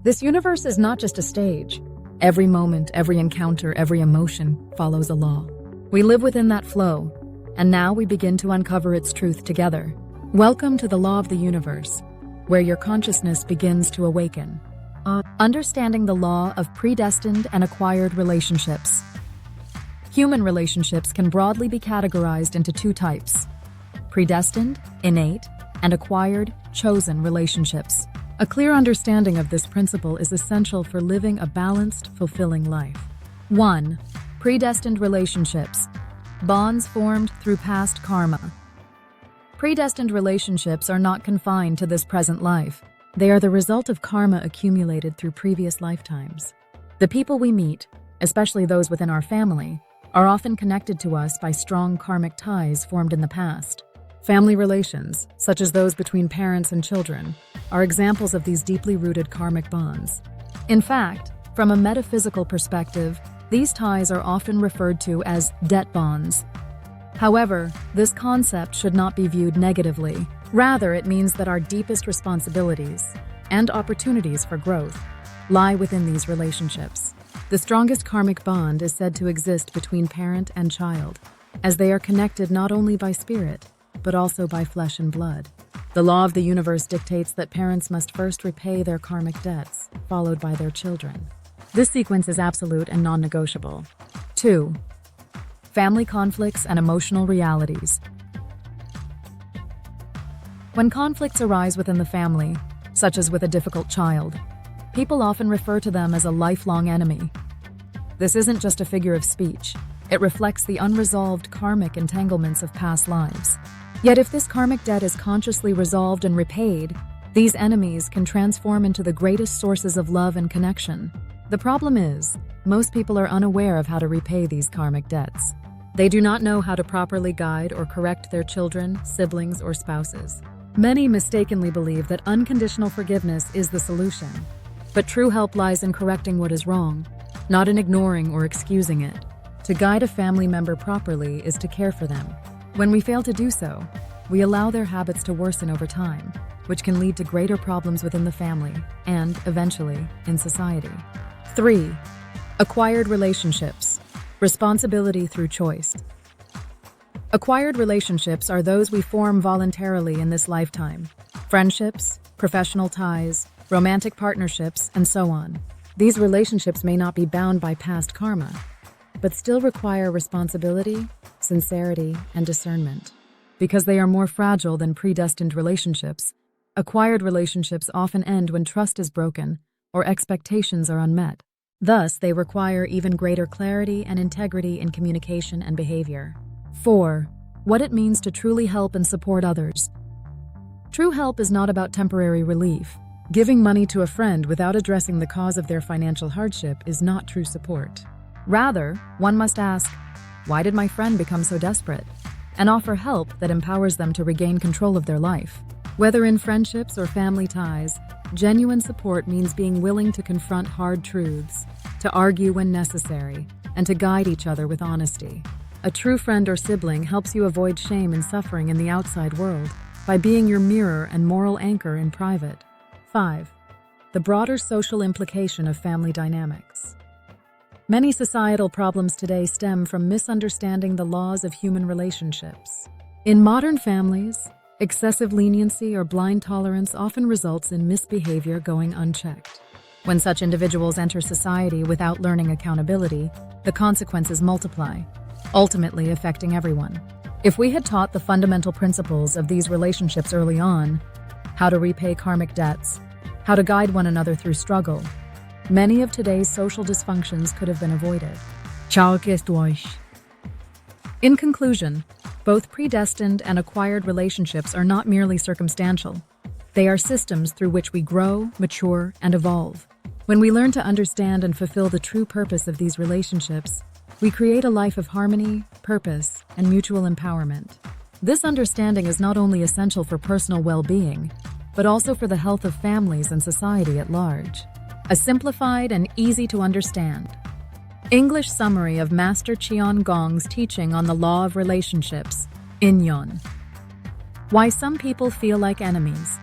This universe is not just a stage. Every moment, every encounter, every emotion follows a law. We live within that flow, and now we begin to uncover its truth together. Welcome to the law of the universe, where your consciousness begins to awaken. Understanding the law of predestined and acquired relationships. Human relationships can broadly be categorized into two types: predestined, innate, and acquired, chosen relationships. A clear understanding of this principle is essential for living a balanced, fulfilling life. 1. Predestined relationships. Bonds formed through past karma. Predestined relationships are not confined to this present life. They are the result of karma accumulated through previous lifetimes. The people we meet, especially those within our family, are often connected to us by strong karmic ties formed in the past. Family relations, such as those between parents and children, are examples of these deeply rooted karmic bonds. In fact, from a metaphysical perspective, these ties are often referred to as debt bonds. However, this concept should not be viewed negatively. Rather, it means that our deepest responsibilities and opportunities for growth lie within these relationships. The strongest karmic bond is said to exist between parent and child, as they are connected not only by spirit, but also by flesh and blood. The law of the universe dictates that parents must first repay their karmic debts, followed by their children. This sequence is absolute and non-negotiable. 2. Family conflicts and emotional realities. When conflicts arise within the family, such as with a difficult child, people often refer to them as a lifelong enemy. This isn't just a figure of speech. It reflects the unresolved karmic entanglements of past lives. Yet if this karmic debt is consciously resolved and repaid, these enemies can transform into the greatest sources of love and connection. The problem is, most people are unaware of how to repay these karmic debts. They do not know how to properly guide or correct their children, siblings, or spouses. Many mistakenly believe that unconditional forgiveness is the solution. But true help lies in correcting what is wrong, not in ignoring or excusing it. To guide a family member properly is to care for them. When we fail to do so, we allow their habits to worsen over time, which can lead to greater problems within the family and, eventually, in society. 3. Acquired relationships. Responsibility through choice. Acquired relationships are those we form voluntarily in this lifetime. Friendships, professional ties, romantic partnerships, and so on. These relationships may not be bound by past karma, but still require responsibility, sincerity, and discernment. Because they are more fragile than predestined relationships, acquired relationships often end when trust is broken or expectations are unmet. Thus, they require even greater clarity and integrity in communication and behavior. 4. What it means to truly help and support others. True help is not about temporary relief. Giving money to a friend without addressing the cause of their financial hardship is not true support. Rather, one must ask, why did my friend become so desperate? And offer help that empowers them to regain control of their life. Whether in friendships or family ties, genuine support means being willing to confront hard truths, to argue when necessary, and to guide each other with honesty. A true friend or sibling helps you avoid shame and suffering in the outside world by being your mirror and moral anchor in private. 5. The broader social implication of family dynamics. Many societal problems today stem from misunderstanding the laws of human relationships. In modern families, excessive leniency or blind tolerance often results in misbehavior going unchecked. When such individuals enter society without learning accountability, the consequences multiply, ultimately affecting everyone. If we had taught the fundamental principles of these relationships early on, how to repay karmic debts, how to guide one another through struggle, many of today's social dysfunctions could have been avoided. In conclusion, both predestined and acquired relationships are not merely circumstantial. They are systems through which we grow, mature, and evolve. When we learn to understand and fulfill the true purpose of these relationships, we create a life of harmony, purpose, and mutual empowerment. This understanding is not only essential for personal well-being, but also for the health of families and society at large. A simplified and easy-to-understand English summary of Master CHEON Gong's teaching on the law of relationships, Inyon. Why some people feel like enemies.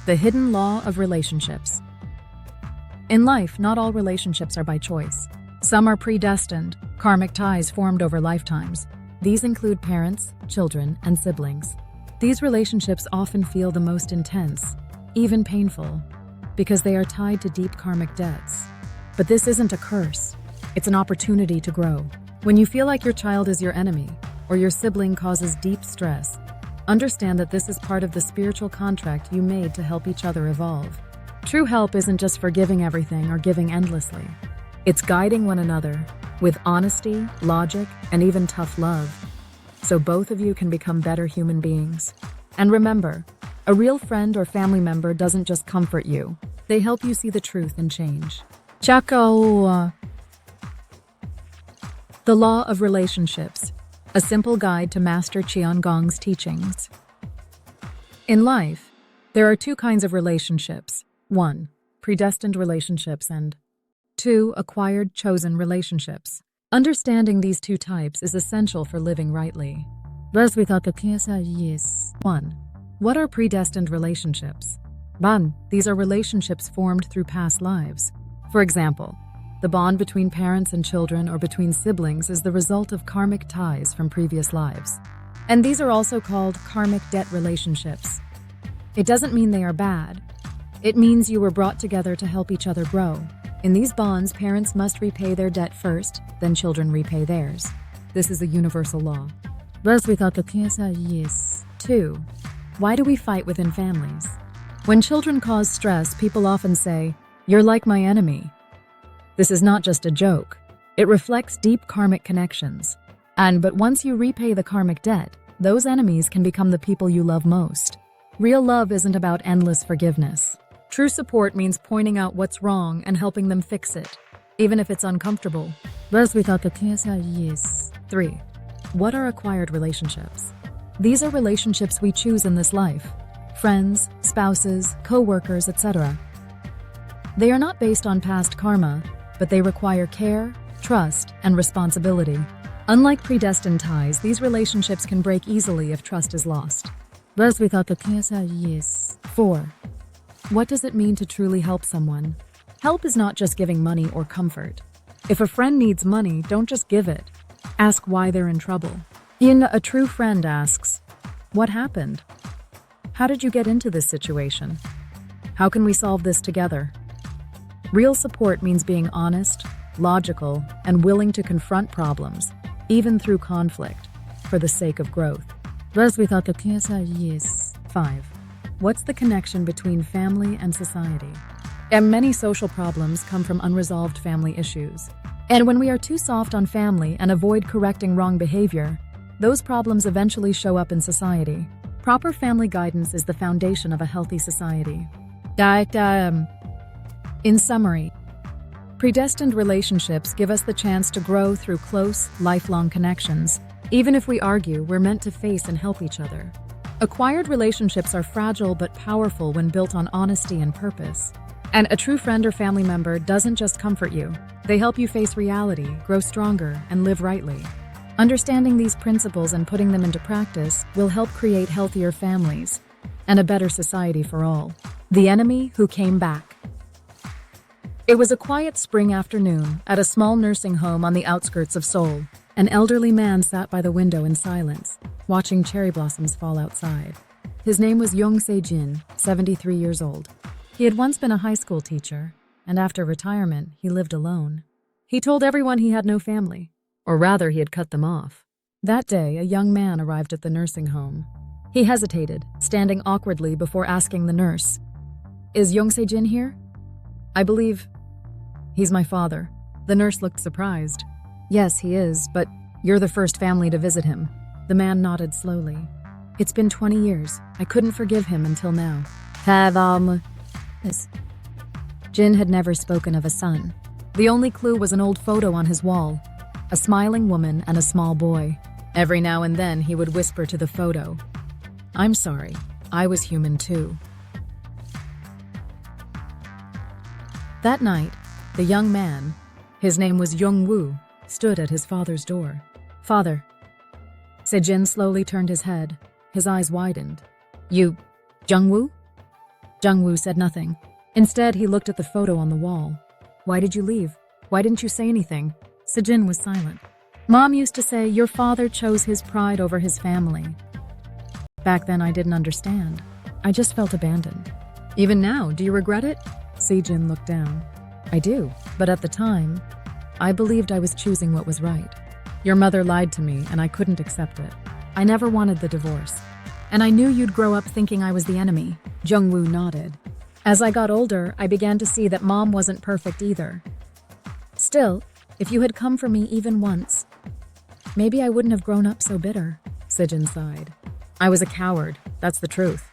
The hidden law of relationships. In life, not all relationships are by choice. Some are predestined, karmic ties formed over lifetimes. These include parents, children, and siblings. These relationships often feel the most intense, even painful, because they are tied to deep karmic debts. But this isn't a curse. It's an opportunity to grow. When you feel like your child is your enemy, or your sibling causes deep stress, understand that this is part of the spiritual contract you made to help each other evolve. True help isn't just forgiving everything or giving endlessly. It's guiding one another with honesty, logic, and even tough love, so both of you can become better human beings. And remember, a real friend or family member doesn't just comfort you. They help you see the truth and change. The Law of Relationships, a simple guide to master CHEON Gong's teachings. In life, there are two kinds of relationships. 1. Predestined relationships and 2. Acquired, chosen relationships. Understanding these two types is essential for living rightly. 1. What are predestined relationships? 1. These are relationships formed through past lives. For example, the bond between parents and children or between siblings is the result of karmic ties from previous lives. And these are also called karmic debt relationships. It doesn't mean they are bad. It means you were brought together to help each other grow. In these bonds, parents must repay their debt first, then children repay theirs. This is a universal law. 2. Why do we fight within families? When children cause stress, people often say, "You're like my enemy." This is not just a joke. It reflects deep karmic connections. But once you repay the karmic debt, those enemies can become the people you love most. Real love isn't about endless forgiveness. True support means pointing out what's wrong and helping them fix it, even if it's uncomfortable. 3. What are acquired relationships? These are relationships we choose in this life. Friends, spouses, co-workers, etc. They are not based on past karma, but they require care, trust, and responsibility. Unlike predestined ties, these relationships can break easily if trust is lost. 4. What does it mean to truly help someone? Help is not just giving money or comfort. If a friend needs money, don't just give it. Ask why they're in trouble. A true friend asks, "What happened? How did you get into this situation? How can we solve this together?" Real support means being honest, logical, and willing to confront problems, even through conflict, for the sake of growth. 5. What's the connection between family and society? Many social problems come from unresolved family issues. And when we are too soft on family and avoid correcting wrong behavior, those problems eventually show up in society. Proper family guidance is the foundation of a healthy society. In summary, predestined relationships give us the chance to grow through close, lifelong connections. Even if we argue, we're meant to face and help each other. Acquired relationships are fragile but powerful when built on honesty and purpose. And a true friend or family member doesn't just comfort you. They help you face reality, grow stronger, and live rightly. Understanding these principles and putting them into practice will help create healthier families and a better society for all. The enemy who came back. It was a quiet spring afternoon at a small nursing home on the outskirts of Seoul. An elderly man sat by the window in silence, watching cherry blossoms fall outside. His name was Young Se-jin, 73 years old. He had once been a high school teacher, and after retirement, he lived alone. He told everyone he had no family, or rather he had cut them off. That day, a young man arrived at the nursing home. He hesitated, standing awkwardly before asking the nurse, "Is Young Se-jin here?" "I believe he's my father." The nurse looked surprised. "Yes, he is, but you're the first family to visit him." The man nodded slowly. "It's been 20 years. I couldn't forgive him until now." Jin had never spoken of a son. The only clue was an old photo on his wall, a smiling woman and a small boy. Every now and then he would whisper to the photo, "I'm sorry, I was human too." That night, the young man, his name was Young-woo, stood at his father's door. "Father." Se-jin slowly turned his head. His eyes widened. "You, Jung-woo?" Jung-woo said nothing. Instead, he looked at the photo on the wall. Why did you leave? Why didn't you say anything? Sejin was silent. Mom used to say, your father chose his pride over his family. Back then, I didn't understand. I just felt abandoned. Even now, do you regret it? Sejin looked down. I do, but at the time, I believed I was choosing what was right. Your mother lied to me, and I couldn't accept it. I never wanted the divorce. And I knew you'd grow up thinking I was the enemy. Jungwoo nodded. As I got older, I began to see that Mom wasn't perfect either. Still, if you had come for me even once, maybe I wouldn't have grown up so bitter, Sejin sighed. I was a coward, that's the truth.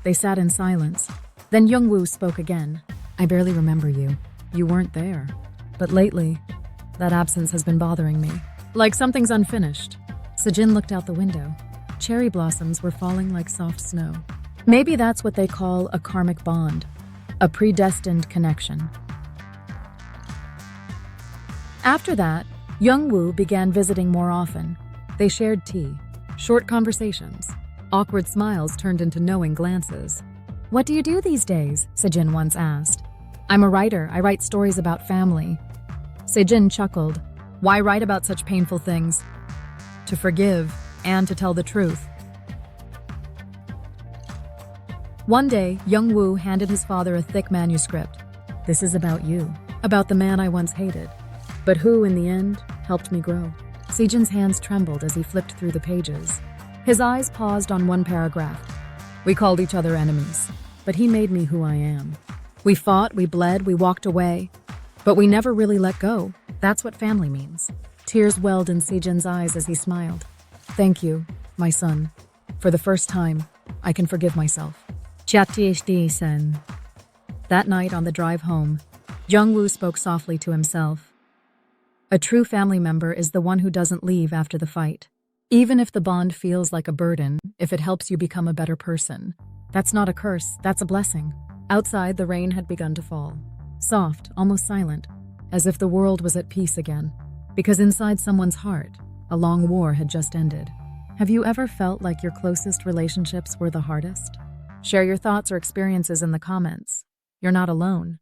They sat in silence. Then Jungwoo spoke again. I barely remember you. You weren't there. But lately, that absence has been bothering me. Like something's unfinished. Sejin looked out the window. Cherry blossoms were falling like soft snow. Maybe that's what they call a karmic bond, a predestined connection. After that, Jungwoo began visiting more often. They shared tea, short conversations. Awkward smiles turned into knowing glances. What do you do these days? Sejin once asked. I'm a writer. I write stories about family. Sejin chuckled. Why write about such painful things? To forgive and to tell the truth. One day, Jungwoo handed his father a thick manuscript. This is about you, about the man I once hated, but who, in the end, helped me grow. Sejin's hands trembled as he flipped through the pages. His eyes paused on one paragraph. We called each other enemies, but he made me who I am. We fought, we bled, we walked away, but we never really let go. That's what family means. Tears welled in Sejin's eyes as he smiled. Thank you, my son. For the first time, I can forgive myself. Sen. That night on the drive home, Jungwoo spoke softly to himself. A true family member is the one who doesn't leave after the fight. Even if the bond feels like a burden, if it helps you become a better person. That's not a curse, that's a blessing. Outside, the rain had begun to fall. Soft, almost silent, as if the world was at peace again. Because inside someone's heart, a long war had just ended. Have you ever felt like your closest relationships were the hardest? Share your thoughts or experiences in the comments. You're not alone.